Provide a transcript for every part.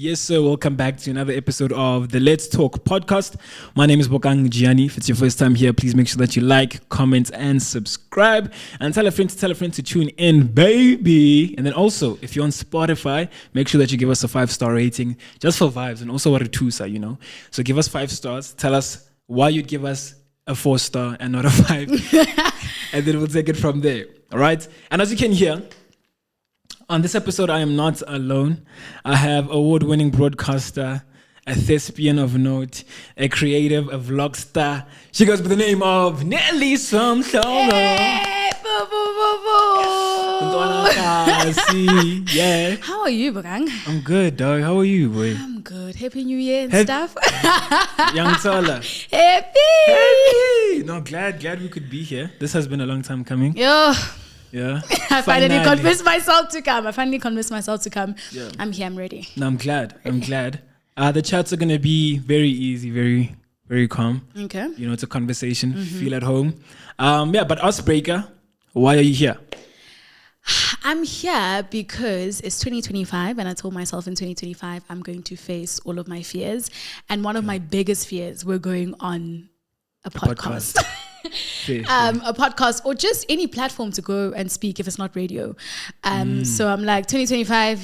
Yes, sir. Welcome back to another episode of the Let's Talk podcast. My name is Bokang Jiyane. If it's your first time here, please make sure that you like, comment, and subscribe. And tell a friend to tune in, baby. And then also, if you're on Spotify, make sure that you give us a 5-star rating just for vibes and also what a 2-star, you know. So give us 5 stars. Tell us why you'd give us a 4-star and not a 5. And then we'll take it from there. All right. And as you can hear, on this episode, I am not alone. I have award-winning broadcaster, a thespian of note, a creative, a vlog star. She goes by the name of Neliswa. Hey, boo, boo, boo, boo. Yeah. How are you, Bokang? I'm good, dog. How are you, boy? I'm good. Happy New Year and stuff. Young Tola. Happy. No, glad we could be here. This has been a long time coming. Yo. Yeah. I finally convinced myself to come. Yeah. I'm here. I'm ready. No, I'm glad. The chats are going to be very easy, very, very calm. Okay. You know, it's a conversation. Feel at home. But Breaker, why are you here? I'm here because it's 2025 and I told myself in 2025 I'm going to face all of my fears. And one of my biggest fears, we're going on a podcast. A podcast or just any platform to go and speak if it's not radio. So I'm like 2025,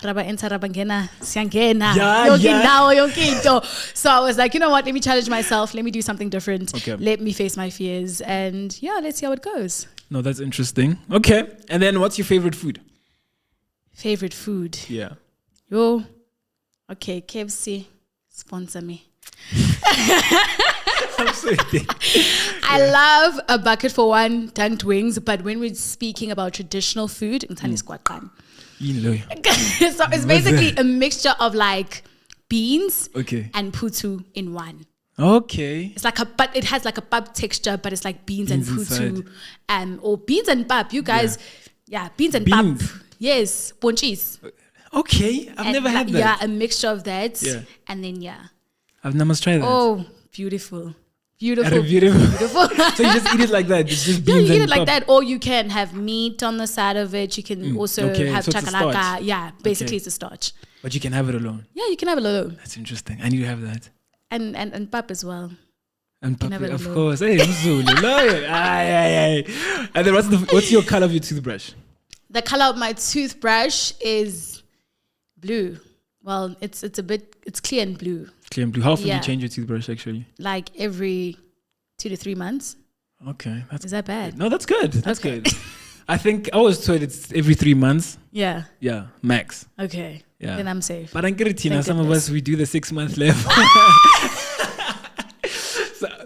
raba enter raba ngena siyangena yonke. So I was like, you know what, let me challenge myself, let me do something different. Okay. Let me face my fears and let's see how it goes. No, that's interesting. Okay. And then what's your favorite food? Favorite food? Yeah. Okay, KFC, sponsor me. I love a bucket for one, dunked wings, but when we're speaking about traditional food, so it's basically a mixture of like beans and putu in one. Okay. It's like but it has like a pap texture, but it's like beans and putu, or beans and pap. You guys, beans and pap. Yes, ponchis. Okay, I've never had that. Yeah, a mixture of that. Yeah. And then I've never tried that. Oh, beautiful. So you just eat it like that? It's just beans you eat and it like pap. that, or you can have meat on the side of it. You can also have chakalaka. Yeah, basically it's a starch. But you can have it alone. Yeah, you can have it alone. That's interesting. I need to have that. And pap as well. And pap, of course. Hey, Mzulu. And then what's your color of your toothbrush? The color of my toothbrush is blue. Well, it's clear and blue. Clear and blue. How often do you change your toothbrush actually? Like every 2 to 3 months. Okay. Is that bad? No, that's good. That's good. I think I was told it's every 3 months. Yeah. Yeah, max. Okay. Yeah. Then I'm safe. But I'm getting some of us, we do the 6-month level.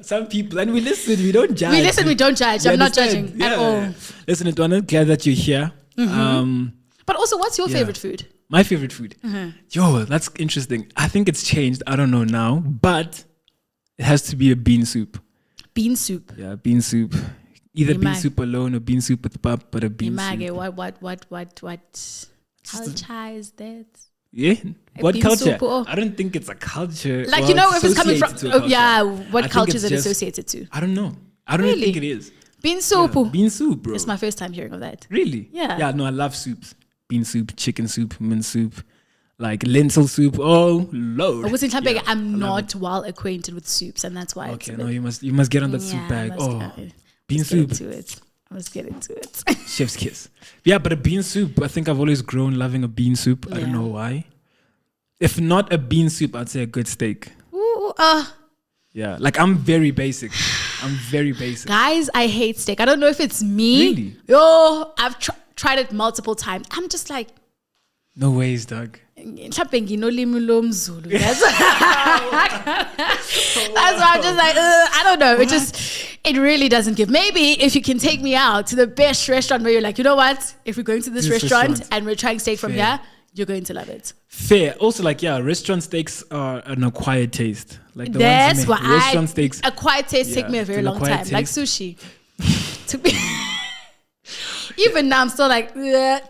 Some people, and we listen, we don't judge. We don't judge. I'm not judging at all. Listen, Edwana, glad that you're here. But also, what's your favorite food? My favorite food? Yo, that's interesting. I think it's changed. I don't know now, but it has to be a bean soup. Bean soup? Yeah, bean soup. Either bean soup alone or bean soup with pap, but a bean soup. What culture is that? Yeah, what culture? Soup, I don't think it's a culture. Like, if it's coming from, what culture is it associated to? I don't know. I don't even think it is. Bean soup? Yeah, bean soup, bro. It's my first time hearing of that. Really? Yeah. Yeah, no, I love soups. Bean soup, chicken soup, mint soup, like lentil soup. Oh, Lord. I'm not well acquainted with soups, and that's why. Okay, no, you must get on that soup bag. Bean soup. Let's get into it. Chef's kiss. Yeah, but a bean soup, I think I've always grown loving a bean soup. I don't know why. If not a bean soup, I'd say a good steak. Yeah, like I'm very basic. Guys, I hate steak. I don't know if it's me. Really? I've tried it multiple times. I'm just like, no ways, dog. That's why I'm just like, I don't know. It really doesn't give. Maybe if you can take me out to the best restaurant where you're like, you know what? If we're going to this restaurant and we're trying steak from here, you're going to love it. Fair. Also, restaurant steaks are an acquired taste. Like the that's ones why restaurant steaks. Acquired taste take me a very long time. Taste. Like sushi. Even now, I'm still like, I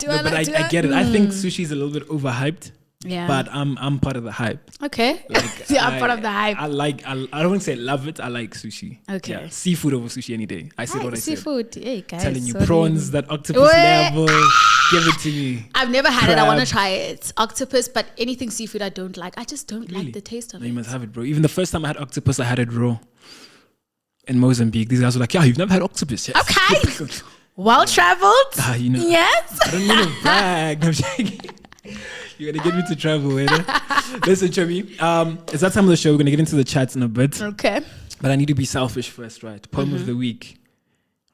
get it. I think sushi is a little bit overhyped. Yeah. But I'm part of the hype. Okay. Like, I'm part of the hype. I don't want to say love it. I like sushi. Okay. Yeah, seafood over sushi any day. I said what I said. Seafood. Hey, guys. Telling you, sorry. prawns, that octopus level. Give it to me. I've never had it. I want to Crab. try it. Octopus, but anything seafood I don't like. I just don't like the taste of No, it. you must have it, bro. Even the first time I had octopus, I had it raw. In Mozambique, these guys were like, "Yeah, you've never had octopus yet." Okay. Well traveled. You know. Yes. I don't need a bag. I'm joking. You're gonna get me to travel, Listen, Chobi. It's that time of the show. We're gonna get into the chats in a bit. Okay. But I need to be selfish first, right? Poem of the week.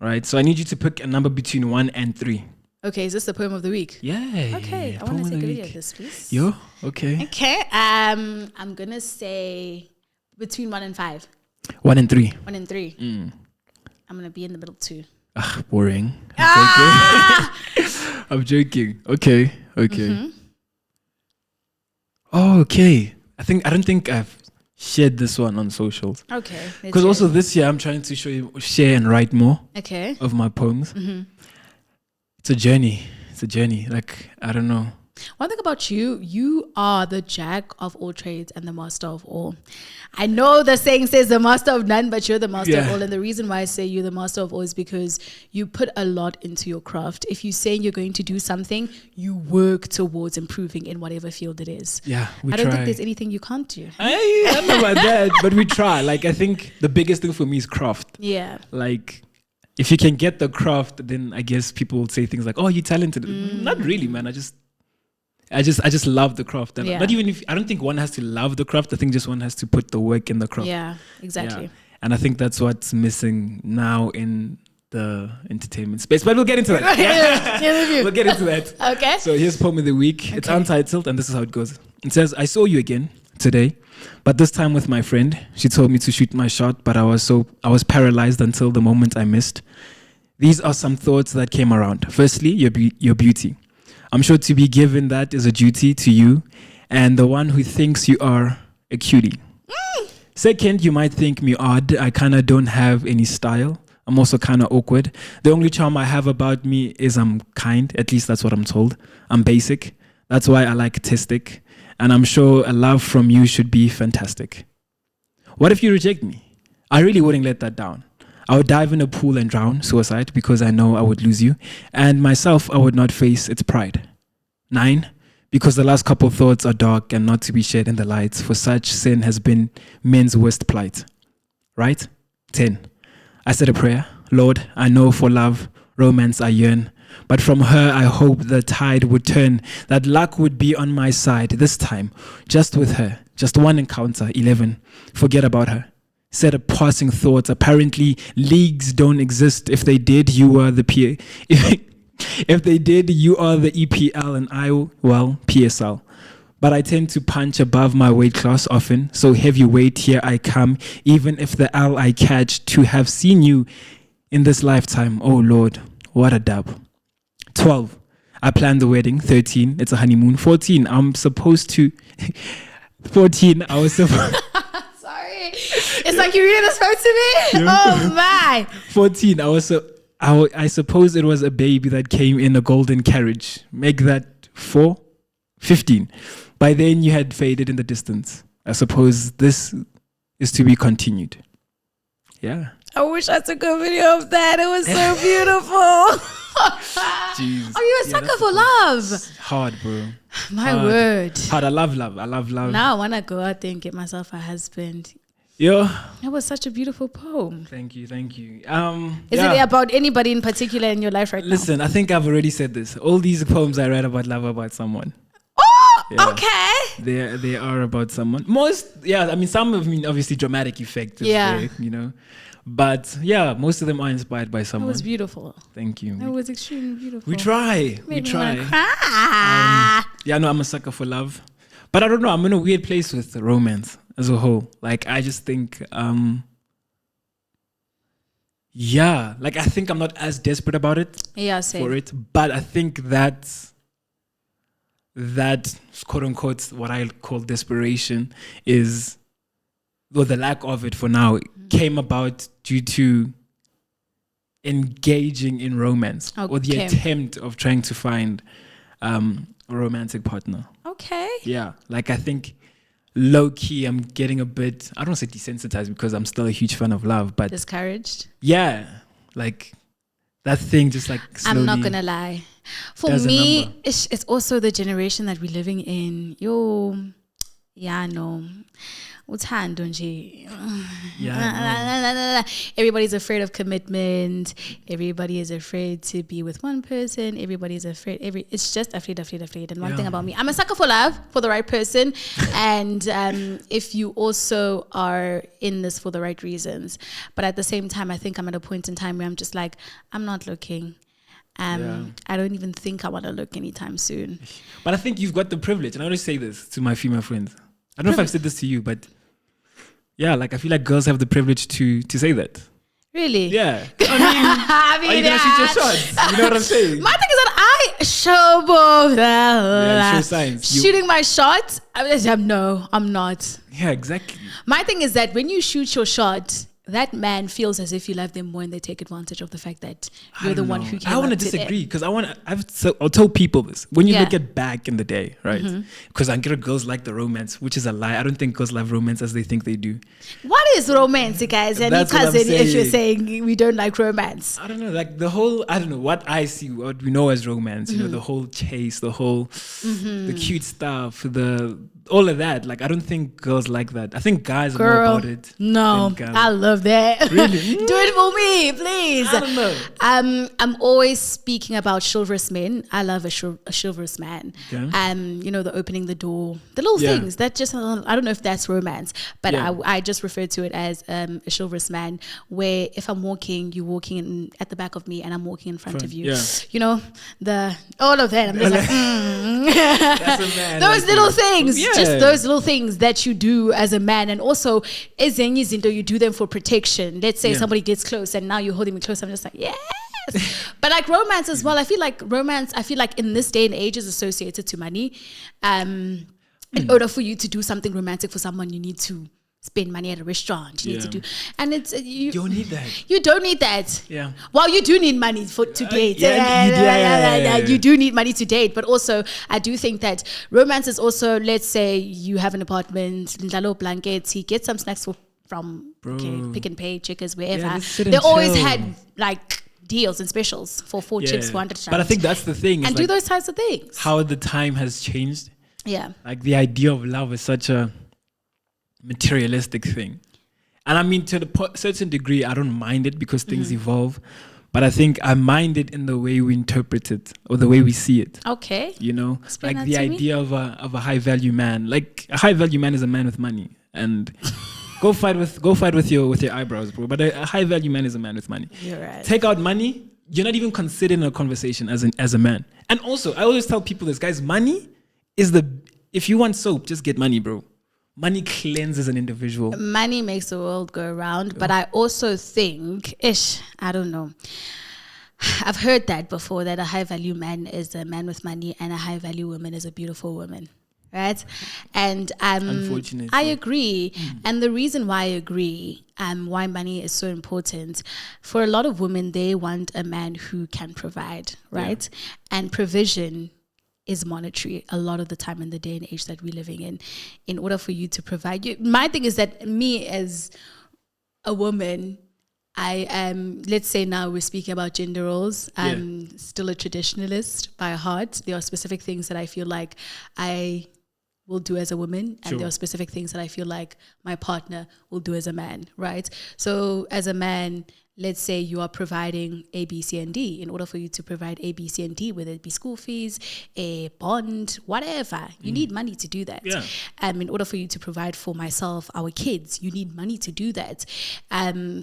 Right. So I need you to pick a number between 1 and 3. Okay, is this the poem of the week? Yeah. Okay, I poem want of to take the a video week. of this, please. Yo, okay. Okay. I'm gonna say between 1 and 5. 1 and 3. 1 and 3. I'm gonna be in the middle too. Boring. Ah! I'm joking. Okay. Oh, okay. I don't think I've shared this one on socials. Okay. Because also this year I'm trying to share and write more Okay. of my poems. It's a journey. Like, I don't know. One thing about you, you are the jack of all trades and the master of all. I know the saying says the master of none, but you're the master of all. And the reason why I say you're the master of all is because you put a lot into your craft. If you say you're going to do something, you work towards improving in whatever field it is. Yeah, I don't think there's anything you can't do. I don't know about that, but we try. Like, I think the biggest thing for me is craft. Yeah. Like, if you can get the craft, then I guess people will say things like, "Oh, you're talented." Not really, man. I just love the craft. And not even if I don't think one has to love the craft. I think just one has to put the work in the craft. Yeah, exactly. Yeah. And I think that's what's missing now in the entertainment space. But we'll get into that. We'll get into that. Okay. So here's poem of the week. It's untitled, and this is how it goes. It says, "I saw you again today, but this time with my friend. She told me to shoot my shot, but I was paralyzed until the moment I missed. These are some thoughts that came around. Firstly, your beauty. I'm sure to be given that is a duty to you and the one who thinks you are a cutie. Second, you might think me odd. I kind of don't have any style. I'm also kind of awkward. The only charm I have about me is I'm kind. At least that's what I'm told. I'm basic. That's why I like artistic. And I'm sure a love from you should be fantastic. What if you reject me? I really wouldn't let that down. I would dive in a pool and drown, suicide, because I know I would lose you. And myself, I would not face its pride. 9, because the last couple thoughts are dark and not to be shared in the light, for such sin has been men's worst plight. Right? 10, I said a prayer. Lord, I know for love, romance I yearn, but from her I hope the tide would turn, that luck would be on my side this time, just with her, just one encounter. 11, forget about her. Said a passing thought. Apparently, leagues don't exist. If they did, you are the if they did, you are the EPL and I, well, PSL. But I tend to punch above my weight class often. So heavyweight, here I come. Even if the L I catch, to have seen you in this lifetime. Oh Lord, what a dub. 12, I planned the wedding. 13, it's a honeymoon. 14, I'm supposed to. 14, I was supposed. It's like you're reading this poem to me. Oh my. 14. I suppose it was a baby that came in a golden carriage. Make that 4. 15. By then you had faded in the distance. I suppose this is to be continued. Yeah. I wish I took a video of that. It was so beautiful. Jeez. Are you a sucker for love? It's hard, bro. My word. Hard. I love love. Now I want to go out there and get myself a husband. Yeah. That was such a beautiful poem. Thank you. Is it about anybody in particular in your life right now? Listen, I think I've already said this. All these poems I read about love about someone. Oh, Yeah. okay. They are about someone. Some of them obviously dramatic effect. Yeah. There, But yeah, most of them are inspired by That someone. was beautiful. Thank you. That was extremely beautiful. We try. Made me wanna cry. I'm a sucker for love. But I don't know, I'm in a weird place with romance as a whole. Like, I just think, I think I'm not as desperate about it. Yeah, same. For it. But I think that quote unquote, what I call desperation is, well, the lack of it for now came about due to engaging in romance or the attempt of trying to find a romantic partner. Okay. Yeah, like I think low key, I'm getting a bit, I don't want to say desensitized because I'm still a huge fan of love, but Discouraged. yeah, like that thing just like slowly. I'm not gonna lie. For me, it's also the generation that we're living in. Yeah, no. Uthando nje. Everybody's afraid of commitment. Everybody is afraid to be with one person. Everybody's afraid. It's just afraid. And one thing about me, I'm a sucker for love, for the right person. And if you also are in this for the right reasons. But at the same time, I think I'm at a point in time where I'm just like, I'm not looking. I don't even think I want to look anytime soon. But I think you've got the privilege. And I always say this to my female friends. I don't know if I've said this to you, but yeah, like I feel like girls have the privilege to say that. Really? Yeah. I mean, are you gonna shoot your shots? You know what I'm saying? My thing is that I show both. Show signs. Shooting my shot. No, I'm not. Yeah, exactly. My thing is that when you shoot your shot, that man feels as if you love them more, and they take advantage of the fact that you're the one who came I want to disagree because I'll tell people this. When you look at back in the day, right? Because I get girls like the romance, which is a lie. I don't think girls love romance as they think they do. What is romance, guys? And cousin, if you're saying we don't like romance, I don't know. Like the whole, I don't know what I see, what we know as romance. You know, the whole chase, the whole, the cute stuff, all of that. Like I don't think girls like that. I think guys are more about it. No, I love that. Really? Do it for me, please. I don't know. I'm always speaking about chivalrous men. I love a chivalrous man. Okay. You know, the opening the door, the little things that just, I don't know if that's romance, but I just refer to it as a chivalrous man, where if I'm walking, you're walking at the back of me and I'm walking in front of you. Yeah. You know, all of that. I'm just like, That's a man. Those little things. Yeah. Just those little things that you do as a man. And also, you do them for protection. Let's say somebody gets close and now you're holding me close. I'm just like, yes. But like romance as well. I feel like in this day and age is associated to money. In order for you to do something romantic for someone, you need to spend money at a restaurant. You need to do, and you don't need that. You don't need that. Yeah. Well, you do need money to date. You do need money to date, but also I do think that romance is also, let's say you have an apartment, blankets, he gets some snacks from Pick and Pay, Checkers, wherever. They always had like deals and specials for 4 chips, 400 But I think that's the thing. And do those types of things. How the time has changed. Yeah. Like the idea of love is such a materialistic thing. And I mean, to a certain degree, I don't mind it because things evolve. But I think I mind it in the way we interpret it or the way we see it. Okay. You know, explain like the idea of a high value man. Like a high value man is a man with money. And go fight with your eyebrows, bro. But a high value man is a man with money. You're right. Take out money, you're not even considered in a conversation as a man. And also, I always tell people this, guys, money is if you want soap, just get money, bro. Money cleanses an individual. Money makes the world go around. But I also think, I don't know. I've heard that before, that a high value man is a man with money and a high value woman is a beautiful woman. Right? And unfortunately, I agree. And the reason why I agree, why money is so important, for a lot of women, they want a man who can provide, right? Yeah. And provision is monetary a lot of the time in the day and age that we're living in order for you to provide. My thing is that me as a woman, I am, let's say now we're speaking about gender roles. I'm still a traditionalist by heart. There are specific things that I feel like I will do as a woman, and there are specific things that I feel like my partner will do as a man, right? So as a man, let's say you are providing A, B, C, and D. In order for you to provide A, B, C, and D, whether it be school fees, a bond, whatever, you need money to do that. Yeah. In order for you to provide for myself, our kids, you need money to do that.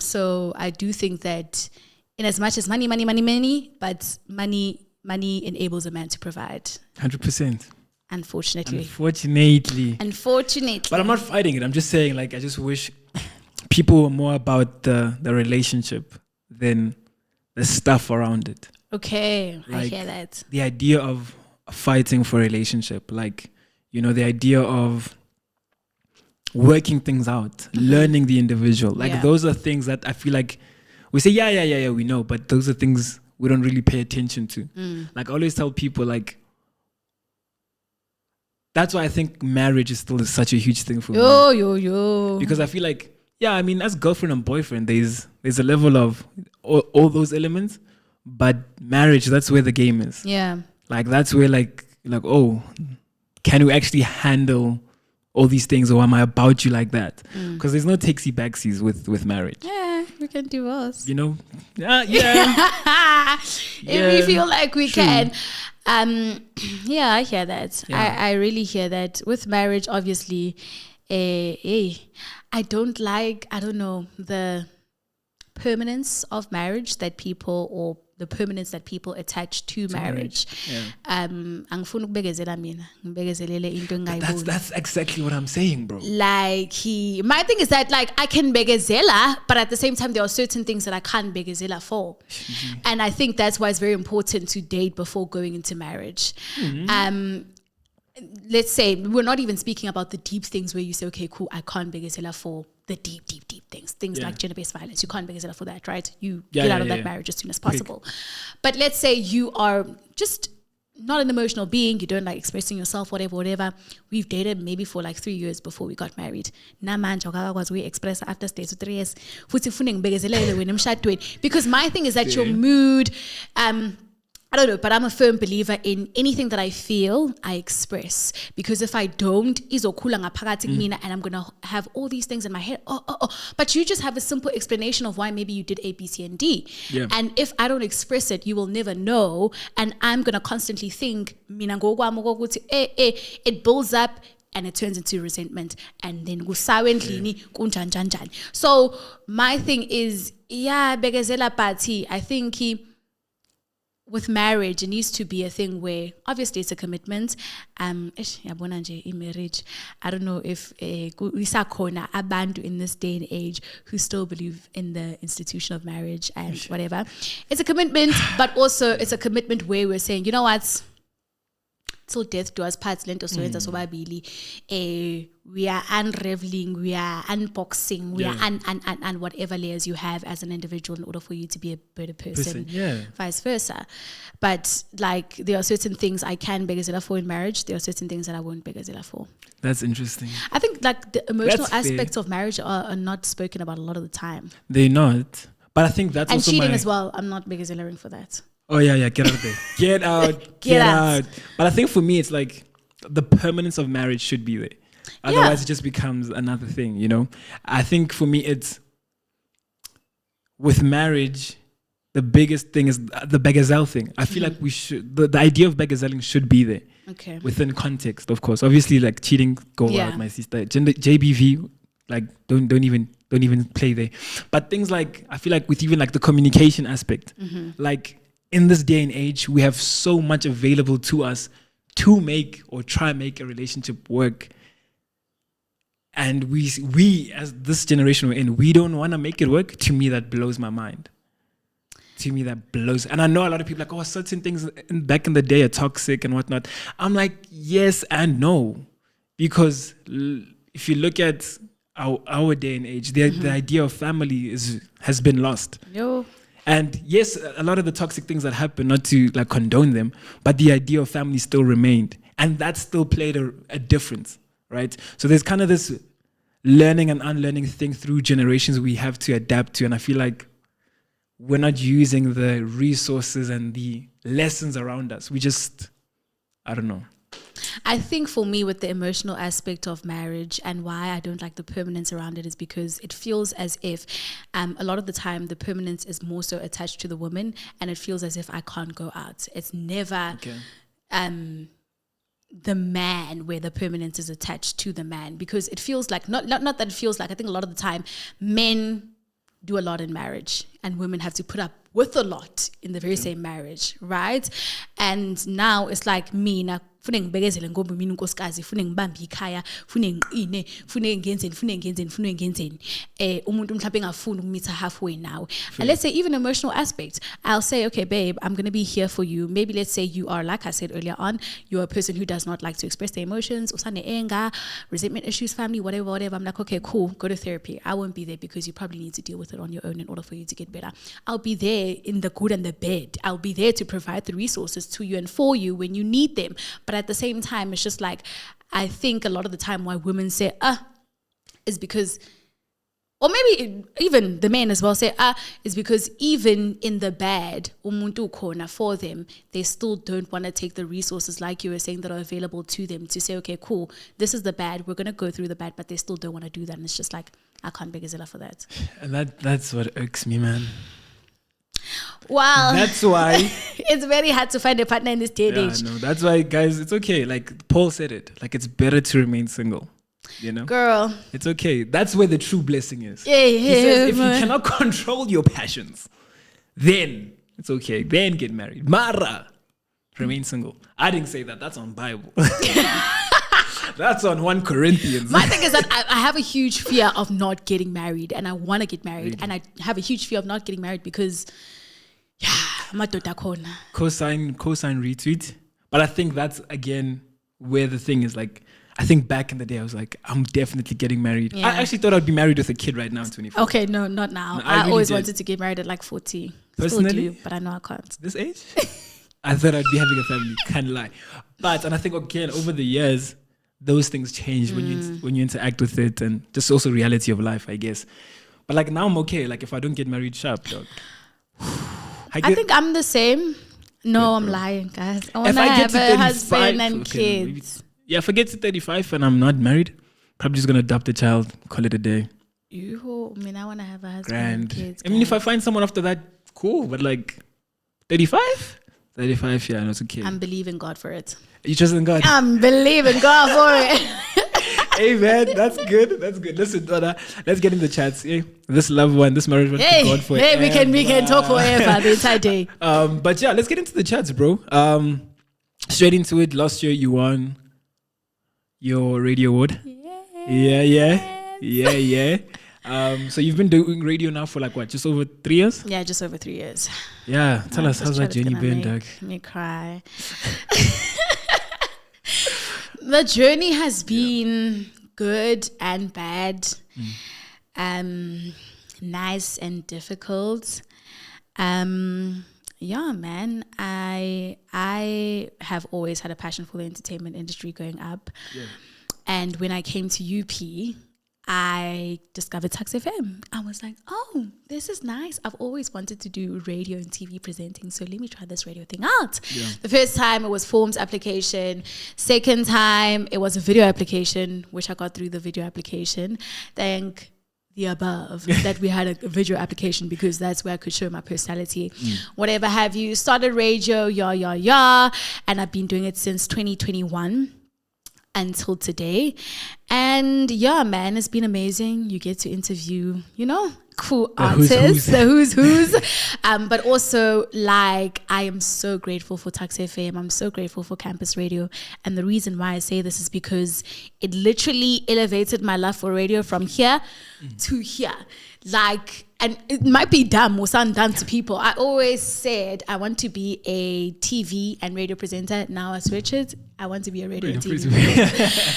So I do think that in as much as money, but money enables a man to provide. 100%. Unfortunately. But I'm not fighting it. I'm just saying, like, I just wish people were more about the relationship than the stuff around it. Okay, like, I hear that. The idea of fighting for a relationship, like, you know, the idea of working things out, learning the individual. Like, those are things that I feel like we say, we know, but those are things we don't really pay attention to. Like, I always tell people, like, that's why I think marriage is still such a huge thing for me. Yo. Because I feel like, yeah, I mean, as girlfriend and boyfriend, there's a level of all those elements, but marriage, that's where the game is. Yeah. Like, that's where like, oh, can we actually handle all these things, or am I about you like that? Because there's no takesy backsies with marriage. Yeah, we can divorce. You know? Yeah. If we feel like we can. Yeah, I hear that. Yeah. I really hear that. With marriage, obviously, I don't know, the permanence of marriage that people, or the permanence that people attach to marriage. Yeah. Angifuni ukubekezela mina, ngibekezelele into engayiboni. That's exactly what I'm saying, bro. Like my thing is that like I can bekezela, but at the same time there are certain things that I can't bekezela for. And I think that's why it's very important to date before going into marriage. Let's say we're not even speaking about the deep things where you say, okay, cool, I can't bekezela for the deep things like gender-based violence. You can't bekezela for that, right? You get out of that marriage as soon as possible. But let's say you are just not an emotional being, you don't like expressing yourself, whatever. We've dated maybe for like 3 years before we got married. We express after stays 3 years. Because my thing is that your mood, I don't know, but I'm a firm believer in anything that I feel, I express. Because if I don't, and I'm going to have all these things in my head. But you just have a simple explanation of why maybe you did A, B, C, and D. Yeah. And if I don't express it, you will never know. And I'm going to constantly think, it builds up and it turns into resentment. And then so my thing is, bekezela party. I think with marriage, it needs to be a thing where obviously it's a commitment. Marriage. I don't know if abantu in this day and age who still believe in the institution of marriage and whatever. It's a commitment, but also it's a commitment where we're saying, you know what? Till death do us part. We are unraveling, we are unboxing, we are and whatever layers you have as an individual in order for you to be a better person. Vice versa. But like there are certain things I can bekezela for in marriage, there are certain things that I won't bekezela for. That's interesting. I think like the emotional aspects of marriage are not spoken about a lot of the time. They're not. But I think that's and also cheating as well. I'm not bekezelaing for that. Oh yeah, get out of there. Get out. But I think for me, it's like the permanence of marriage should be there. Otherwise, it just becomes another thing, you know? I think for me, it's with marriage, the biggest thing is the begezel thing. I feel like we should, the idea of begezeling should be there. Okay. Within context, of course. Obviously, like cheating, go out, my sister. JBV, like don't even play there. But things like, I feel like with even like the communication aspect, like, in this day and age, we have so much available to us to make or try make a relationship work. And we as this generation we're in, we don't want to make it work. To me, that blows my mind. And I know a lot of people are like, oh, certain things back in the day are toxic and whatnot. I'm like, yes and no. Because if you look at our day and age, the idea of family has been lost. Yo. And yes, a lot of the toxic things that happen, not to like condone them, but the idea of family still remained. And that still played a difference, right? So there's kind of this learning and unlearning thing through generations we have to adapt to. And I feel like we're not using the resources and the lessons around us. We just, I don't know. I think for me with the emotional aspect of marriage and why I don't like the permanence around it is because it feels as if a lot of the time the permanence is more so attached to the woman and it feels as if I can't go out. It's never the man where the permanence is attached to the man because it feels like, not that it feels like, I think a lot of the time men do a lot in marriage and women have to put up with a lot in the very same marriage, right? And now it's like me now fune ngibekezele ngoba mina unkosikazi fune ngibambe ikhaya fune ngiqine fune ngenzeni umuntu mhlawumbe engafuni ukumitha halfway now. And let's say even emotional aspect, I'll say, okay babe, I'm going to be here for you. Maybe let's say you are, like I said earlier on, you're a person who does not like to express their emotions, usane anger, resentment issues, family, whatever. I'm like, okay, cool, go to therapy. I won't be there because you probably need to deal with it on your own in order for you to get better. I'll be there in the good and the bad. I'll be there to provide the resources to you and for you when you need them. But at the same time, it's just like, I think a lot of the time why women say, is because, or maybe even the men as well say, is because even in the bad, umuntu khona for them, they still don't want to take the resources, like you were saying, that are available to them to say, okay, cool, this is the bad, we're going to go through the bad, but they still don't want to do that. And it's just like, I can't beg Zilla for that. And that's what irks me, man. Wow. That's why. It's very hard to find a partner in this day and age. No, that's why, guys, it's okay. Like Paul said it, like it's better to remain single. You know, girl, it's okay. That's where the true blessing is. Yeah, he says, if you cannot control your passions, then it's okay. Then get married. Mara, remain single. I didn't say that. That's on Bible. That's on 1 Corinthians. My thing is that I have a huge fear of not getting married, and I want to get married, and I have a huge fear of not getting married because, madoda khona. Cosign, retweet. But I think that's again where the thing is like. I think back in the day, I was like, I'm definitely getting married. Yeah. I actually thought I'd be married with a kid right now, 24. Okay, no, not now. No, I really always wanted to get married at like 40. Personally? Still do, but I know I can't. This age? I thought I'd be having a family, can't lie. And I think, again, over the years, those things change when you interact with it, and just also reality of life, I guess. But like now I'm okay. Like if I don't get married sharp, dog. I think I'm the same. No, I'm lying, guys. I want to have a husband and kids. Yeah, if I get to 35 and I'm not married, probably just going to adopt a child, call it a day. I want to have a husband and kids. I mean, if I find someone after that, cool. But like 35? 35, yeah, no, it's okay. I'm believing God for it. You trust in God? I'm believing God for it. Hey, man, that's good. That's good. Listen, Donna, let's get in the chats. Hey, this loved one, this marriage one, God for it. Hey, we can talk forever the entire day. But yeah, let's get into the chats, bro. Straight into it. Last year, you won your radio award. Yeah. So you've been doing radio now for like what, just over 3 years? Yeah, just over 3 years. Yeah, tell us, how's that journey been, Doug? Me cry. The journey has been good and bad, nice and difficult. Yeah, man, I have always had a passion for the entertainment industry growing up. Yeah. And when I came to UP, I discovered Tax FM. I was like, oh, this is nice. I've always wanted to do radio and TV presenting, so let me try this radio thing out. Yeah. The first time it was forms application. Second time it was a video application, which I got through the video application. Thank the above that we had a video application, because that's where I could show my personality. Whatever have you. Started radio, and I've been doing it since 2021 until today. And yeah, man, it's been amazing. You get to interview, cool artists, the who's. But also, like, I am so grateful for Tax FM. I'm so grateful for campus radio. And the reason why I say this is because it literally elevated my love for radio from here to here. Like, and it might be dumb or sound dumb to people. I always said I want to be a TV and radio presenter. Now I switch it. I want to be a radio and TV.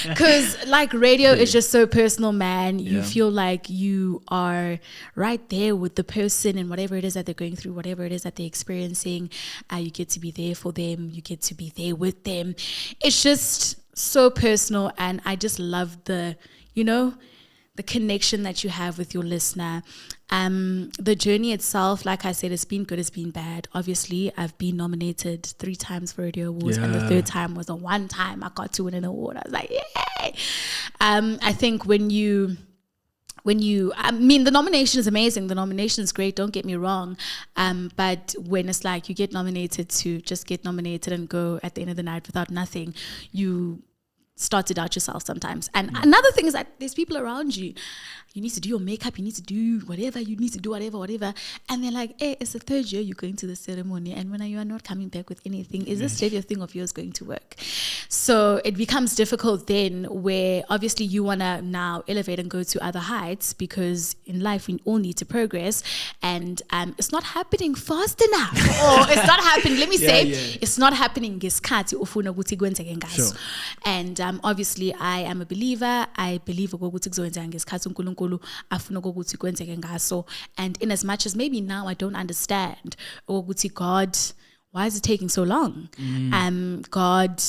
Because like radio is just so personal, man. You feel like you are right there with the person and whatever it is that they're going through, whatever it is that they're experiencing. You get to be there for them. You get to be there with them. It's just so personal, and I just love the connection that you have with your listener. The journey itself, like I said, it's been good, it's been bad. Obviously, I've been nominated 3 times for Radio Awards, and the 3rd time was the one time I got to win an award. I was like, yay! I think the nomination is amazing. The nomination is great, don't get me wrong. But when it's like you get nominated to just get nominated and go at the end of the night without nothing, you start to doubt yourself sometimes. And another thing is that there's people around you. You need to do your makeup, you need to do whatever, whatever. And they're like, hey, it's the 3rd year you're going to the ceremony, and when you are not coming back with anything, is this radio thing of yours going to work? So it becomes difficult then, where obviously you want to now elevate and go to other heights, because in life we all need to progress, and it's not happening fast enough. Or it's not happening, let me say, it's not happening ngesikhathi ufuna ukuthi kwenzeke ngaso. And obviously I am a believer. I believe ukuthi kuzokwenzeka ngesikhathi uNkulunkulu afuna ukuthi kwenzeke ngaso. And in as much as maybe now I don't understand ukuthi God, why is it taking so long? God,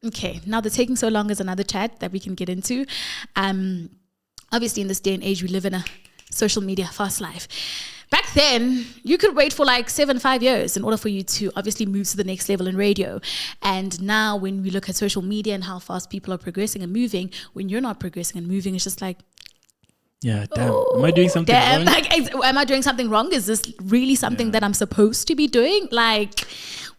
Okay, now the taking so long is another chat that we can get into. Obviously, in this day and age, we live in a social media fast life. Back then, you could wait for like 5 years in order for you to obviously move to the next level in radio. And now when we look at social media and how fast people are progressing and moving, when you're not progressing and moving, it's just like, yeah, damn. Am I doing something wrong? Like, am I doing something wrong? Is this really something that I'm supposed to be doing? Like,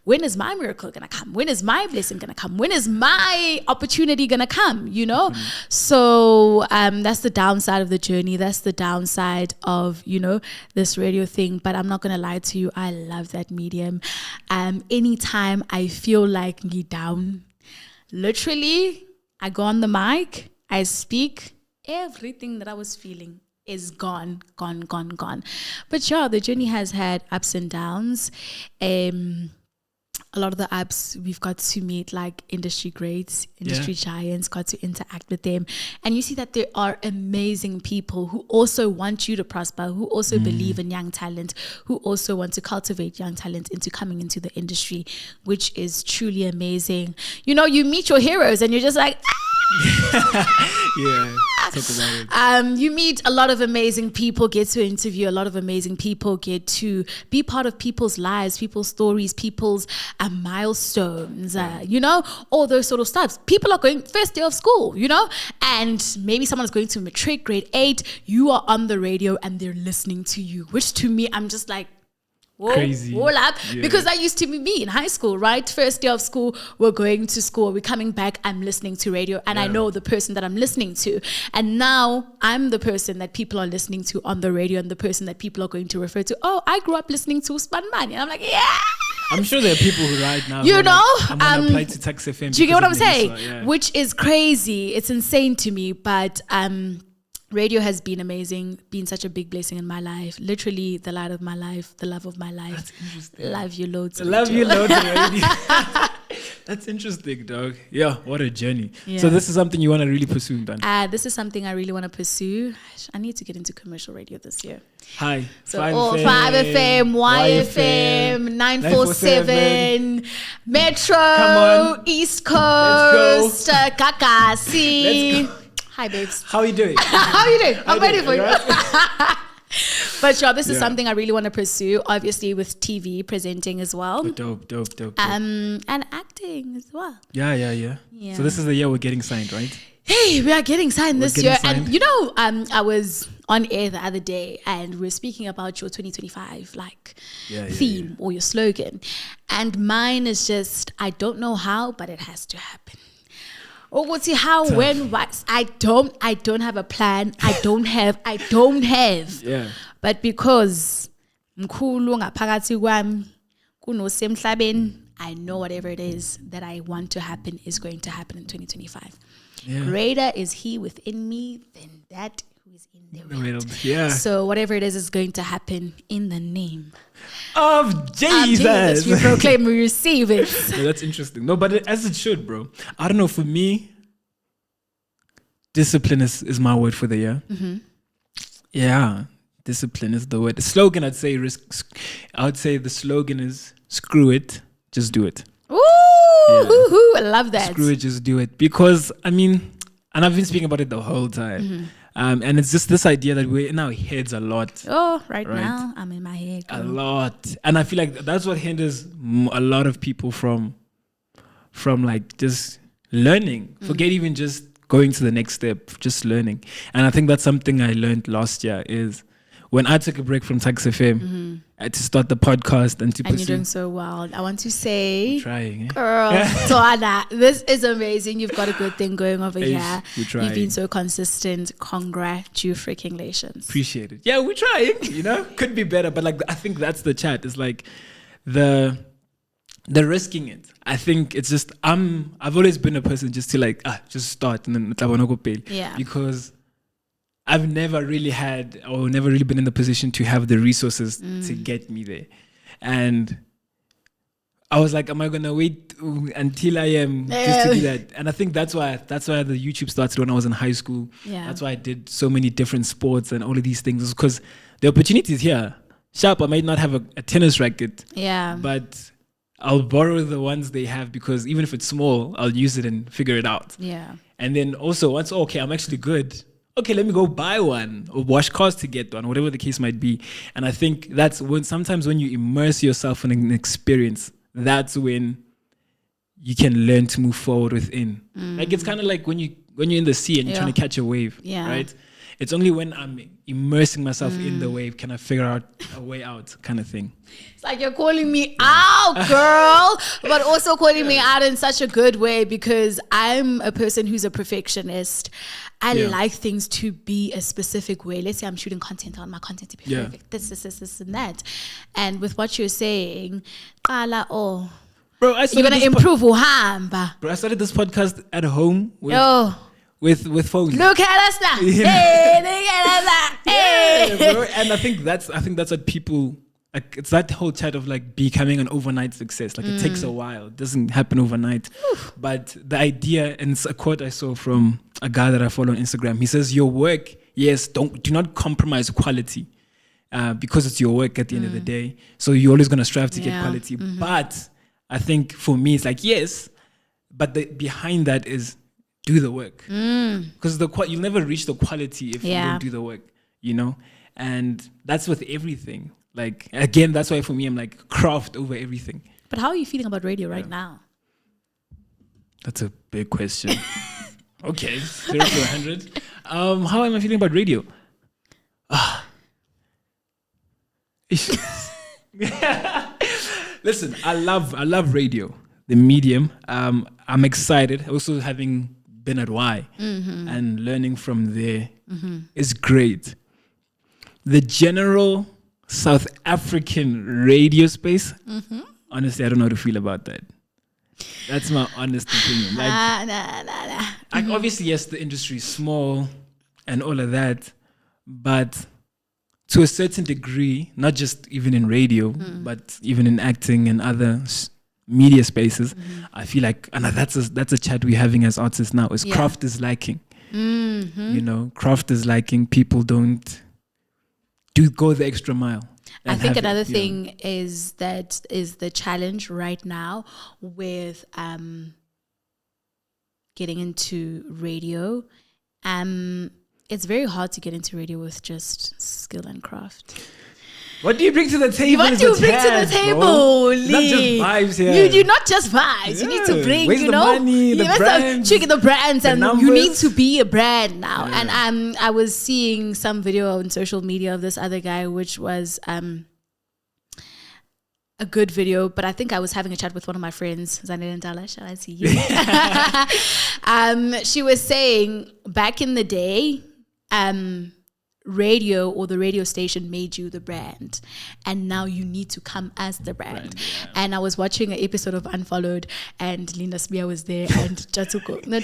when is my miracle going to come? When is my blessing going to come? When is my opportunity going to come? You know? Mm-hmm. So that's the downside of the journey. That's the downside of, you know, this radio thing. But I'm not going to lie to you. I love that medium. Anytime I feel like me down, literally, I go on the mic, I speak, everything that I was feeling is gone. But yeah, the journey has had ups and downs. A lot of the ups, we've got to meet like industry greats, industry giants, got to interact with them. And you see that there are amazing people who also want you to prosper, who also believe in young talent, who also want to cultivate young talent into coming into the industry, which is truly amazing. You know, you meet your heroes and you're just like, yeah, talk about it. You meet a lot of amazing people, get to interview a lot of amazing people, get to be part of people's lives, people's stories, people's milestones, you know, all those sort of stuff. People are going first day of school, you know, and maybe someone's going to matric, grade 8. You are on the radio and they're listening to you, which to me, I'm just like, whoa, crazy. Hold up. Yeah. Because that used to be me in high school, right? First day of school, we're going to school, we're coming back, I'm listening to radio, and I know the person that I'm listening to. And now I'm the person that people are listening to on the radio and the person that people are going to refer to. Oh, I grew up listening to Spanman. And I'm like, yeah. I'm sure there are people who right now, you know, like, I'm going to apply to Tax FM. Do you get what I'm saying? Yeah. Which is crazy. It's insane to me, but radio has been amazing, been such a big blessing in my life. Literally the light of my life, the love of my life. That's interesting. Love you loads. Love you loads already. That's interesting, dog. Yeah, what a journey. Yeah. So this is something you want to really pursue, Dan? This is something I really want to pursue. I need to get into commercial radio this year. Hi. So 5FM, YFM, 947, Metro, East Coast, Kakasi. Hi, babes. How are you doing? How are you doing? I'm ready for you. But sure, this is something I really want to pursue, obviously with TV, presenting as well. Dope. And acting as well. Yeah. So this is the year we're getting signed, right? Hey, we are getting signed this year. And you know, I was on air the other day and we're speaking about your 2025 theme or your slogan. And mine is just, I don't know how, but it has to happen. Or we'll see how, tough. When, what. I don't have a plan. I don't have. Yeah. But because mkhulu ngaphakathi kwami kunosemhlabeni, I know whatever it is that I want to happen is going to happen in 2025. Yeah. Greater is he within me than that who is in the world. Yeah. So whatever it is going to happen in the name of Jesus. We proclaim, we receive it. No, that's interesting. No, but as it should, bro. I don't know. For me, discipline is my word for the year. Mm-hmm. Yeah, discipline is the word. The slogan, I would say the slogan is screw it, just do it. Ooh, I love that. Screw it, just do it. Because, I mean, and I've been speaking about it the whole time. Mm-hmm. And it's just this idea that we're in our heads a lot. Oh, right now, I'm in my head. A lot. And I feel like that's what hinders a lot of people from like just learning. Forget even just going to the next step, just learning. And I think that's something I learned last year is when I took a break from Tax FM to start the podcast and to pursue. And you're doing so well. I want to say, trying, girl, Toana, this is amazing. You've got a good thing going over here. You've been so consistent. Congratulations. Appreciate it. Yeah, we're trying. You know, could be better, but like I think that's the chat. It's like the risking it. I think it's just I've always been a person just to like just start and then go pay. Yeah. Because I've never really had or never really been in the position to have the resources to get me there. And I was like, am I going to wait until I am just to do that? And I think that's why the YouTube started when I was in high school. Yeah. That's why I did so many different sports and all of these things, because the opportunity is here. Sharp, I might not have a tennis racket. Yeah. But I'll borrow the ones they have because even if it's small, I'll use it and figure it out. Yeah. And then also once, okay, I'm actually good. Okay, let me go buy one or wash cars to get one, whatever the case might be. And I think that's when sometimes when you immerse yourself in an experience, that's when you can learn to move forward within. Like it's kind of like when you're in the sea and you're trying to catch a wave, right? It's only when I'm immersing myself in the wave can I figure out a way out, kind of thing. It's like you're calling me out, girl, but also calling me out in such a good way because I'm a person who's a perfectionist. I like things to be a specific way. Let's say I'm shooting content, I want my content to be perfect. This, and that. And with what you're saying, bro, you're going to improve uhamba. Bro, I started this podcast at home with phones. Look at us now. Hey, look at us now. Hey. Yeah, bro. And I think that's what people like. It's that whole chat of like becoming an overnight success. Like it takes a while. It doesn't happen overnight. But the idea, and it's a quote I saw from a guy that I follow on Instagram. He says, "Your work, yes, do not compromise quality, because it's your work at the end of the day. So you're always gonna strive to get quality. But I think for me, it's like yes, but behind that is." Do the work, because you'll never reach the quality if you don't do the work, and that's with everything. Like again, that's why for me I'm like craft over everything. But how are you feeling about radio right now? That's a big question. Okay, 0 to 100. How am I feeling about radio? Listen, I love radio, the medium. I'm excited. Also having been at Y and learning from there is great. The general South African radio space, honestly, I don't know how to feel about that. That's my honest opinion. Like, obviously, yes, the industry is small and all of that, but to a certain degree, not just even in radio, but even in acting and other media spaces, I feel like, and that's a chat we're having as artists now, is craft is lacking. Craft is lacking. People don't go the extra mile. I think another thing is the challenge right now with getting into radio. It's very hard to get into radio with just skill and craft. What do you bring to the table? What do you bring to the table, Lee? Not just vibes here. You not just vibes. Yeah. You need to bring, Where's the money, the brands, the brands, and numbers. You need to be a brand now. Yeah. And I was seeing some video on social media of this other guy, which was a good video. But I think I was having a chat with one of my friends, Ndebele, shall I see you? She was saying back in the day, radio or the radio station made you the brand, and now you need to come as the brand. And I was watching an episode of Unfollowed, and Linda Spear was there, and Ubani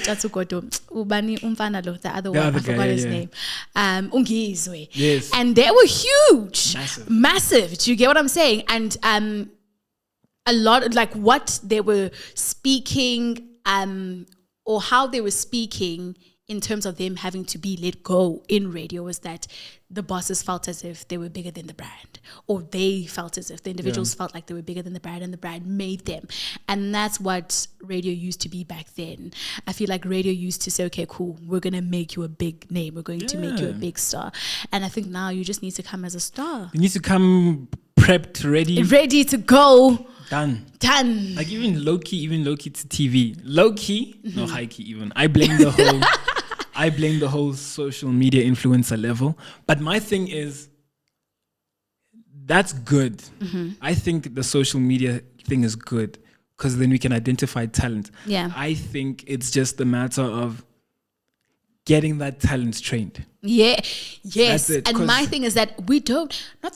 Umfana, the other one, I forgot his name, Ungizwe. Yes. And they were huge, massive. Do you get what I'm saying? And a lot of like what they were speaking, or how they were speaking in terms of them having to be let go in radio, was that the bosses felt as if they were bigger than the brand, or they felt as if the individuals felt like they were bigger than the brand, and the brand made them. And that's what radio used to be back then. I feel like radio used to say, okay, cool, we're going to make you a big name. We're going to make you a big star. And I think now you just need to come as a star. You need to come prepped, ready to go. Done. Like even low key to TV. Low key, no high key even. I blame the whole social media influencer level. But my thing is, that's good. I think the social media thing is good because then we can identify talent. Yeah. I think it's just a matter of getting that talent trained. Yeah, yes. And my thing is that we don't have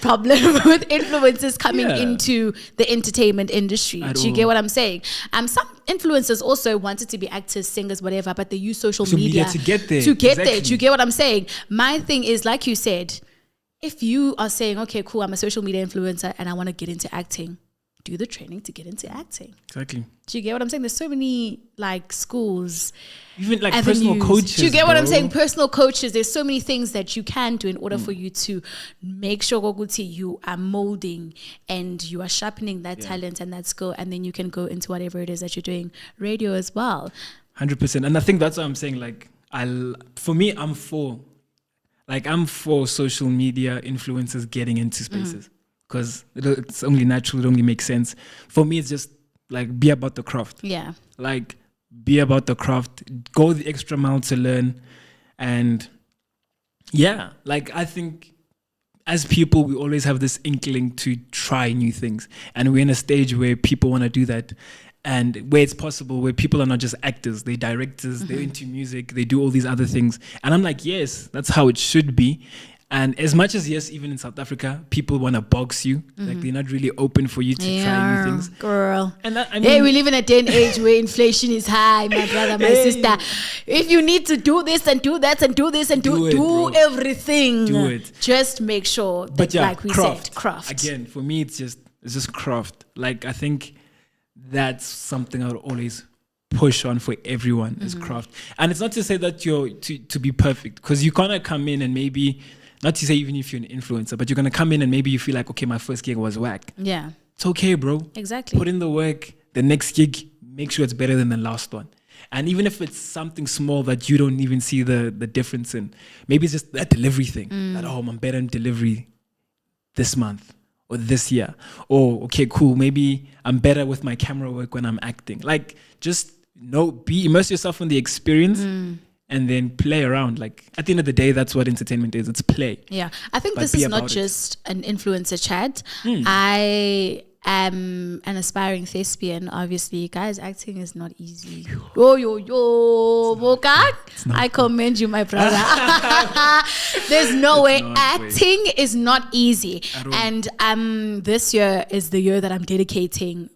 problem with influencers coming into the entertainment industry. Do you get what I'm saying? Some influencers also wanted to be actors, singers, whatever, but they use social media to get there. Do you get what I'm saying? My thing is, like you said, if you are saying, okay, cool, I'm a social media influencer and I want to get into acting, do the training to get into acting. Exactly. Do you get what I'm saying? There's so many like schools, even like avenues. personal coaches. Do you get what I'm bro. saying? Personal coaches. There's so many things that you can do in order for you to make sure Goguti, you are molding and you are sharpening that talent and that skill, and then you can go into whatever it is that you're doing. Radio as well. 100%. And I think that's what I'm saying. Like, for me, I'm for social media influencers getting into spaces because it's only natural. It only makes sense. For me, it's just like be about the craft. Yeah. Like be about the craft. Go the extra mile to learn. And yeah, like I think as people, we always have this inkling to try new things. And we're in a stage where people want to do that. And where it's possible, where people are not just actors, they're directors, they're into music, they do all these other things. And I'm like, yes, that's how it should be. And as much as, yes, even in South Africa, people want to box you. Like, they're not really open for you to try new things. Girl. And that, I mean, hey, we live in a day and age where inflation is high, my brother, my sister. If you need to do this and do that and do this and do everything. Do it. Just make sure that, but yeah, like we said, craft. Again, for me, it's just craft. Like, I think that's something I would always push on for everyone is craft. And it's not to say that you're to be perfect, because you can't come in and maybe, not to say even if you're an influencer, but you're going to come in and maybe you feel like, okay, my first gig was whack. Yeah. It's okay, bro. Exactly. Put in the work. The next gig, make sure it's better than the last one. And even if it's something small that you don't even see the difference in, maybe it's just that delivery thing. That, I'm better in delivery this month or this year. Or, okay, cool, maybe I'm better with my camera work when I'm acting. Like, just immerse yourself in the experience. And then play around. Like, at the end of the day, that's what entertainment is. It's play. Yeah. I think But this be is not about it. just an influencer chat. I am an aspiring thespian. Obviously, guys, acting is not easy. Yo, Bokang. I commend you, my brother. There's no way. Acting is not easy. And this year is the year that I'm dedicating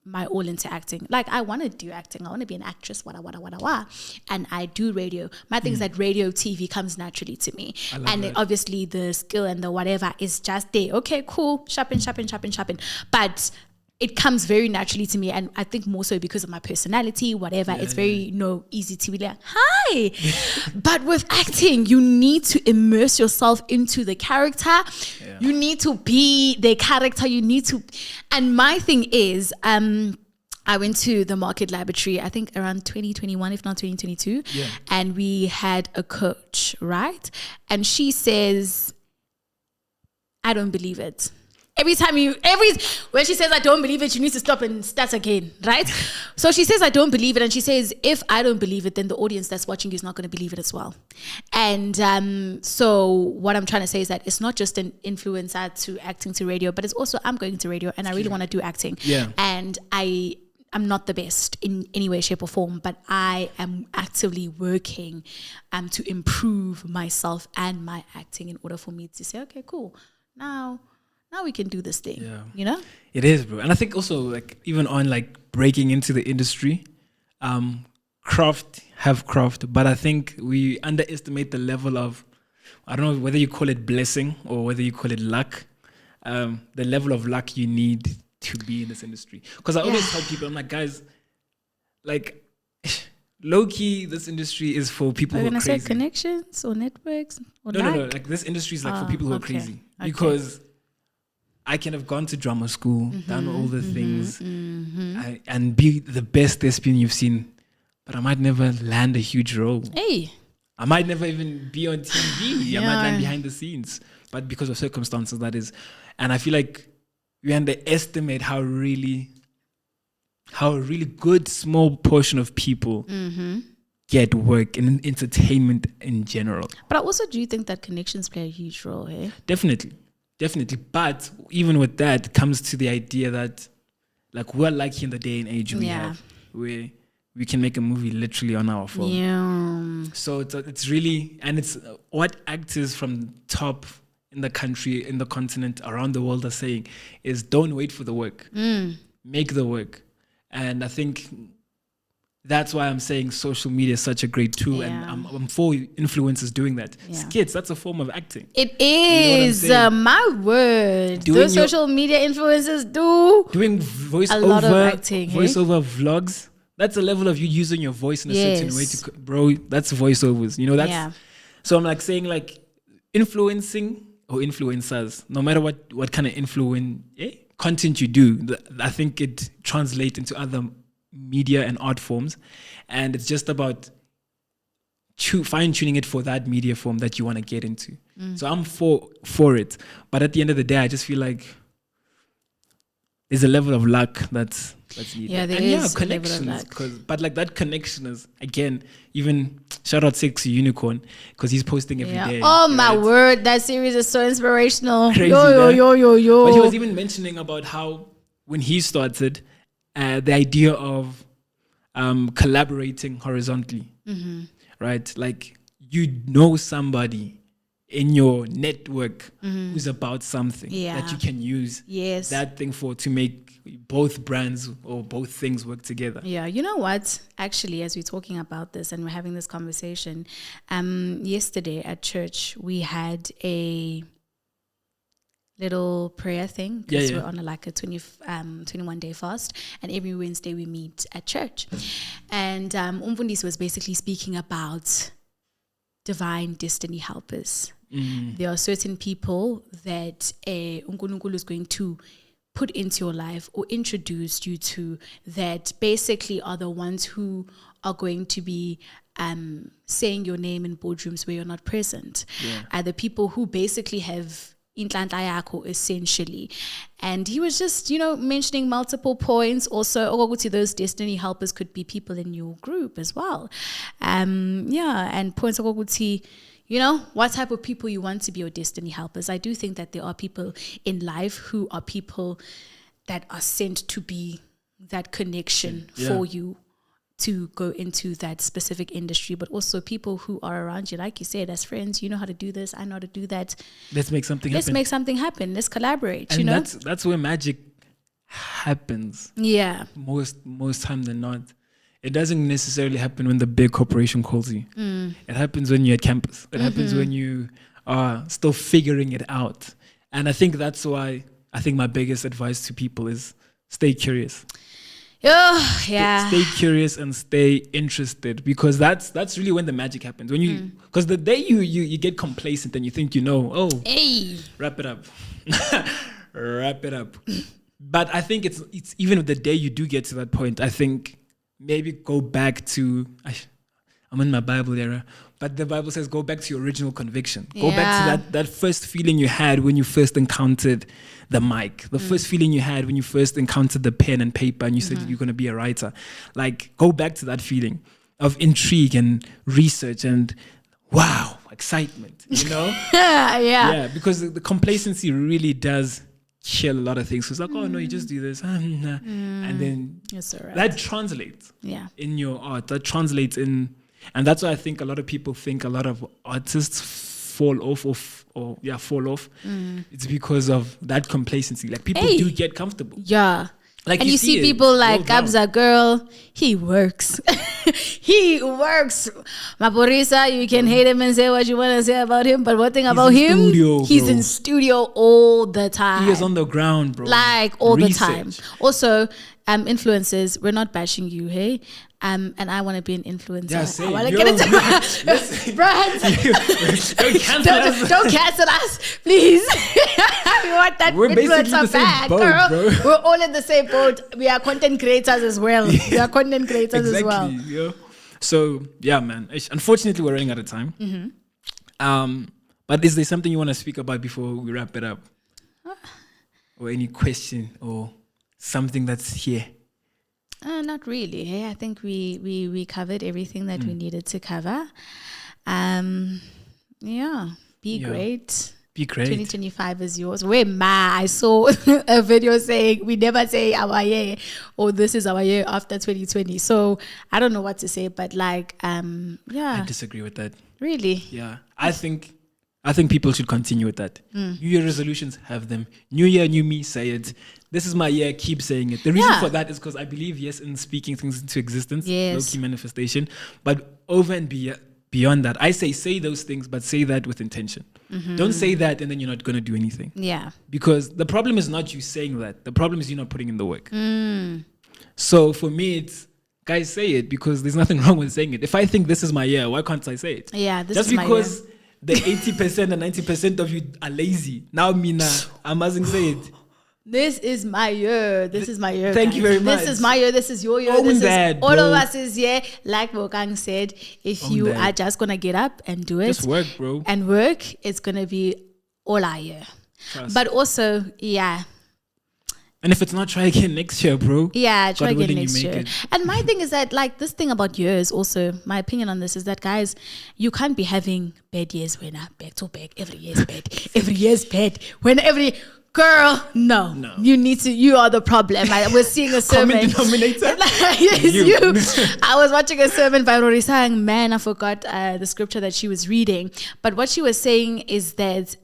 my all into acting. Like, I want to do acting. I want to be an actress, and I do radio. My thing is that radio TV comes naturally to me. And then obviously the skill and the whatever is just there. Okay, cool. Shopping. But it comes very naturally to me, and I think more so because of my personality, whatever. It's very easy to be like, hi. But with acting, you need to immerse yourself into the character. Yeah. You need to be the character. You need to. And my thing is, I went to the Market Laboratory, I think around 2021, if not 2022. Yeah. And we had a coach, right? And she says, I don't believe it. When she says, I don't believe it, you need to stop and start again, right? So she says, I don't believe it. And she says, if I don't believe it, then the audience that's watching you is not going to believe it as well. And so what I'm trying to say is that it's not just an influencer to acting to radio, but it's also, I'm going to radio and I really want to do acting. Yeah. And I'm not the best in any way, shape or form, but I am actively working to improve myself and my acting in order for me to say, okay, cool. Now we can do this thing, you know? It is, bro. And I think also, like, even on, like, breaking into the industry, craft, but I think we underestimate the level of, I don't know whether you call it blessing or whether you call it luck, the level of luck you need to be in this industry. Because I always tell people, I'm like, guys, like, low-key, this industry is for people who are crazy. Are you going to say connections or networks or No. Like, this industry is, like, for people who are crazy. Because I can have gone to drama school, done all the things, and be the best thespian you've seen, but I might never land a huge role. Hey, I might never even be on TV. I might land behind the scenes, but because of circumstances, that is. And I feel like we underestimate how a really good small portion of people get work in entertainment in general. But I also do think that connections play a huge role, eh? Definitely. But even with that comes to the idea that, like, we're lucky in the day and age we have, where we can make a movie literally on our phone. Yeah. So it's really, and it's what actors from top in the country, in the continent, around the world are saying is, don't wait for the work. Make the work. And I think that's why I'm saying social media is such a great tool, and I'm for influencers doing that. Skits, that's a form of acting. It is, my word. Those social media influencers doing a lot of acting, voiceover vlogs. That's a level of you using your voice in a certain way to, bro. That's voiceovers. You know, that's so I'm like saying like influencing or influencers, no matter what kind of content you do, I think it translates into other media and art forms, and it's just about fine-tuning it for that media form that you want to get into. So I'm for it, but at the end of the day, I just feel like there's a level of luck that's needed. Yeah, there is connections, a level of luck. But like that connection is, again, even shout out Sexy Unicorn, because he's posting every day. Oh my word, that series is so inspirational. Crazy, yo. But he was even mentioning about how when he started, the idea of collaborating horizontally, right? Like you know somebody in your network who's about something that you can use that thing for to make both brands or both things work together. Yeah, you know what? Actually, as we're talking about this and we're having this conversation, yesterday at church we had a little prayer thing because we're on a 21-day fast, and every Wednesday we meet at church. And Umfundisi was basically speaking about divine destiny helpers. There are certain people that uNkulunkulu is going to put into your life or introduce you to that basically are the ones who are going to be saying your name in boardrooms where you're not present. Are the people who basically have inhlanhla yakho essentially. And he was just, mentioning multiple points. Also, those destiny helpers could be people in your group as well. And points what type of people you want to be your destiny helpers. I do think that there are people in life who are people that are sent to be that connection for you to go into that specific industry, but also people who are around you, like you said, as friends. You know how to do this, I know how to do that. Let's make something happen. Let's collaborate. And that's where magic happens. Yeah. Most time than not. It doesn't necessarily happen when the big corporation calls you. It happens when you're at campus. It happens when you are still figuring it out. And I think that's why my biggest advice to people is stay curious. Oh, yeah. Stay curious and stay interested, because that's really when the magic happens. When you, because the day you get complacent and you think wrap it up. Wrap it up. But I think it's even the day you do get to that point, I think maybe go back to, I'm in my Bible era, but the Bible says go back to your original conviction. Go back to that first feeling you had when you first encountered the mic, the first feeling you had when you first encountered the pen and paper and you said you're going to be a writer. Like, go back to that feeling of intrigue and research and wow, excitement, Yeah, because the complacency really does kill a lot of things. So it's like, oh no, you just do this. And then that translates in your art. That translates in, and that's why I think a lot of people think a lot of artists fall off. It's because of that complacency. Like, people do get comfortable. Yeah. Like, and you see people like Gabza girl, he works. He works. Maporisa, you can hate him and say what you want to say about him, but one thing about him, he's in studio all the time. He is on the ground, bro. Like, all the time. Also, influencers, we're not bashing you, hey? And I want to be an influencer. Yeah, same. I want to get into don't cancel us, please. We want that influencer back, bro. We're all in the same boat. We are content creators as well. As well. Yeah. So, yeah, man. Unfortunately, we're running out of time. But is there something you want to speak about before we wrap it up? Or any question or something that's here? Not really. Hey, I think we covered everything that we needed to cover. Be great. Be great. 2025 is yours. I saw a video saying we never say our year or this is our year after 2020. So I don't know what to say, but I disagree with that. Really? Yeah. I think I think people should continue with that. New Year resolutions, have them. New Year, new me, say it. This is my year, keep saying it. The reason for that is because I believe, yes, in speaking things into existence, low-key manifestation. But over and beyond that, I say those things, but say that with intention. Don't say that and then you're not going to do anything. Yeah. Because the problem is not you saying that. The problem is you not putting in the work. So for me, it's, guys, say it, because there's nothing wrong with saying it. If I think this is my year, why can't I say it? Yeah, this just is my year. because the 80% and 90% of you are lazy. Now, I mustn't say it. This is my year. This is my year. Thank you very much. This is my year. This is your year. Own this that, is all bro. of us is here. Like Bokang said, if Own you that. are just gonna get up and do it, Just work, bro. and work, it's gonna be all our year. Trust. But also, yeah. And if it's not, try again next year, bro. Yeah, try God again willing, you next make year. it. And my thing is that, like, this thing about years also, my opinion on this is that, guys, you can't be having bad years when back to back. Every year's bad. Every year's bad. Girl, no. You are the problem. I was seeing a sermon. Common denominator? Yes, you. I was watching a sermon by Rory saying, man, I forgot the scripture that she was reading. But what she was saying is that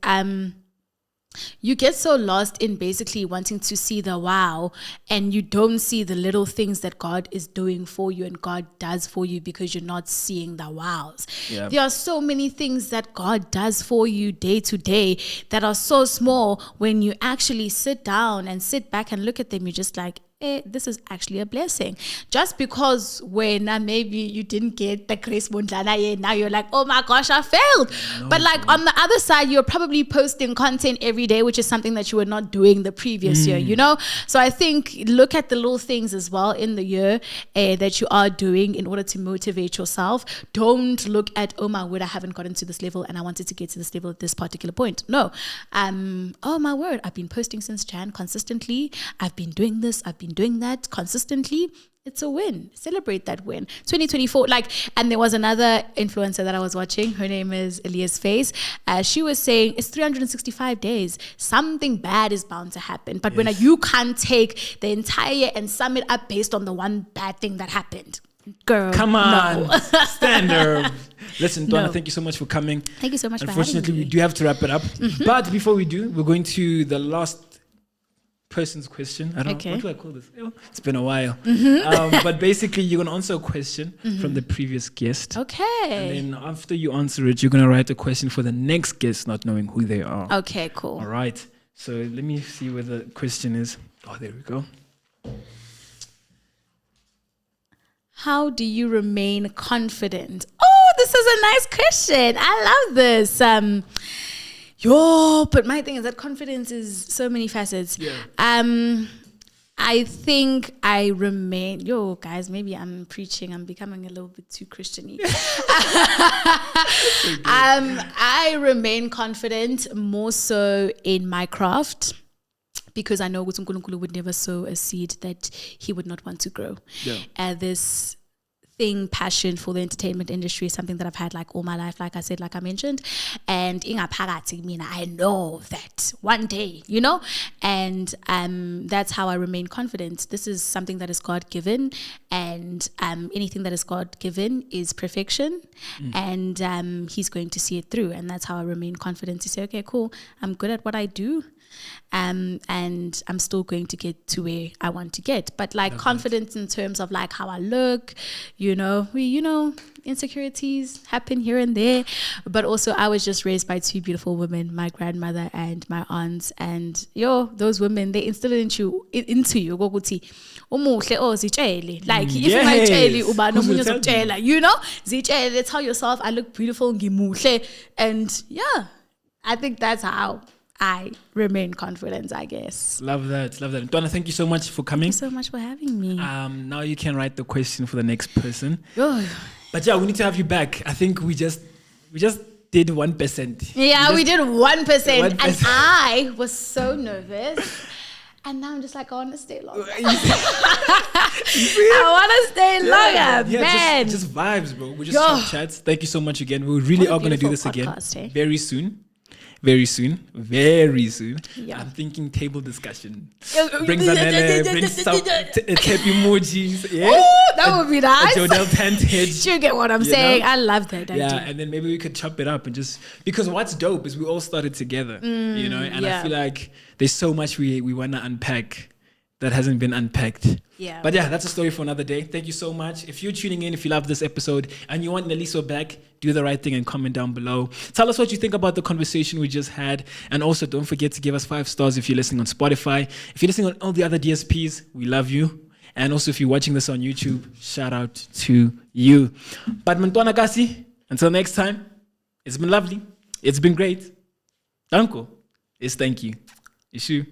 you get so lost in basically wanting to see the wow, and you don't see the little things that God is doing for you and God does for you because you're not seeing the wows. Yeah. There are so many things that God does for you day to day that are so small. When you actually sit down and sit back and look at them, you're just like, this is actually a blessing. Just because when maybe you didn't get the grace mundlana, now you're like, oh my gosh, I failed. But like on the other side, you're probably posting content every day, which is something that you were not doing the previous year, you know? So I think look at the little things as well in the year that you are doing in order to motivate yourself. Don't look at, oh my word, I haven't gotten to this level and I wanted to get to this level at this particular point. No. Oh my word, I've been posting since Jan consistently. I've been doing this. I've been doing that consistently. It's a win. Celebrate that win. 2024, and there was another influencer that I was watching. Her name is Elia's Face. She was saying it's 365 days. Something bad is bound to happen. But when you can't take the entire year and sum it up based on the one bad thing that happened, girl, come on, no. stand up. Listen, Donna, No. thank you so much for coming. Thank you so much for having Unfortunately, me. we do have to wrap it up. But before we do, we're going to the last person's question. I don't know. What do I call this? It's been a while. But basically, you're going to answer a question from the previous guest. Okay. And then after you answer it, you're going to write a question for the next guest, not knowing who they are. Okay, cool. All right. So let me see where the question is. Oh, there we go. How do you remain confident? Oh, this is a nice question. I love this. But my thing is that confidence is so many facets. Yeah. I think I remain, guys, maybe I'm preaching, I'm becoming a little bit too Christian-y. I remain confident more so in my craft, because I know Unkulunkulu would never sow a seed that he would not want to grow. Yeah. This passion for the entertainment industry is something that I've had like all my life, like I said, like I mentioned. And I know that one day, and that's how I remain confident. This is something that is God-given, and anything that is God-given is perfection, and he's going to see it through. And that's how I remain confident to say, okay, cool, I'm good at what I do. And I'm still going to get to where I want to get, but like confidence in terms of like how I look, insecurities happen here and there, but also I was just raised by two beautiful women, my grandmother and my aunts, and those women, they instill it into you ukuthi umuhle zitshele, like if ungayitsheli uba nomunye uzokutshela, zitshele, tell yourself I look beautiful, ngimuhle, and I think that's how I remain confident, I guess. Love that. Donna, thank you so much for coming. Thank you so much for having me. Now you can write the question for the next person. But we need to have you back. I think we just did 1%. Yeah, we did 1%. And I was so nervous. And now I'm just like, I want to stay longer. I want to stay longer, man. Just vibes, bro. We just chats. Thank you so much again. We really are going to do this again very soon. very soon. Very soon. Yeah. I'm thinking table discussion. Bring Zanele, bring some tape emojis. Yeah. Oh, that would be nice. A Jodel tent head. You get what I'm saying? know? I love that. I Yeah, do. and then maybe we could chop it up and just, because what's dope is we all started together, you know, and I feel like there's so much we want to unpack that hasn't been unpacked. Yeah. But yeah, that's a story for another day. Thank you so much. If you're tuning in, if you love this episode and you want Neliswa back, do the right thing and comment down below. Tell us what you think about the conversation we just had. And also don't forget to give us 5 stars if you're listening on Spotify. If you're listening on all the other DSPs, we love you. And also if you're watching this on YouTube, shout out to you. But Mntwana Kasi, until next time, it's been lovely. It's been great. Danko is thank you. Ishu.